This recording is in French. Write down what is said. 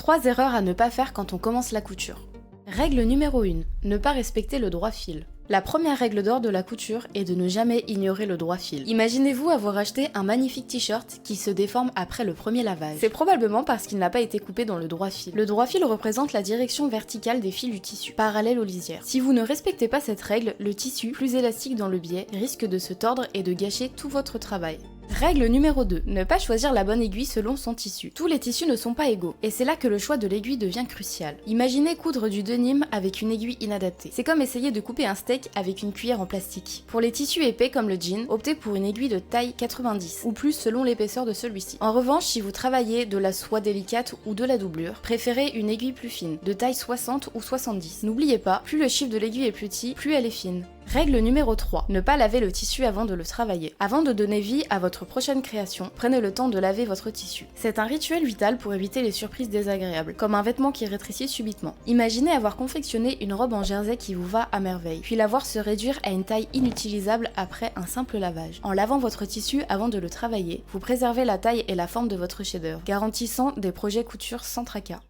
3 erreurs à ne pas faire quand on commence la couture. Règle numéro 1. Ne pas respecter le droit fil. La première règle d'or de la couture est de ne jamais ignorer le droit fil. Imaginez-vous avoir acheté un magnifique t-shirt qui se déforme après le premier lavage. C'est probablement parce qu'il n'a pas été coupé dans le droit fil. Le droit fil représente la direction verticale des fils du tissu, parallèle aux lisières. Si vous ne respectez pas cette règle, le tissu, plus élastique dans le biais, risque de se tordre et de gâcher tout votre travail. Règle numéro 2. Ne pas choisir la bonne aiguille selon son tissu. Tous les tissus ne sont pas égaux, et c'est là que le choix de l'aiguille devient crucial. Imaginez coudre du denim avec une aiguille inadaptée. C'est comme essayer de couper un steak avec une cuillère en plastique. Pour les tissus épais comme le jean, optez pour une aiguille de taille 90, ou plus selon l'épaisseur de celui-ci. En revanche, si vous travaillez de la soie délicate ou de la doublure, préférez une aiguille plus fine, de taille 60 ou 70. N'oubliez pas, plus le chiffre de l'aiguille est petit, plus elle est fine. Règle numéro 3. Ne pas laver le tissu avant de le travailler. Avant de donner vie à votre prochaine création, prenez le temps de laver votre tissu. C'est un rituel vital pour éviter les surprises désagréables, comme un vêtement qui rétrécit subitement. Imaginez avoir confectionné une robe en jersey qui vous va à merveille, puis la voir se réduire à une taille inutilisable après un simple lavage. En lavant votre tissu avant de le travailler, vous préservez la taille et la forme de votre chef-d'œuvre, garantissant des projets couture sans tracas.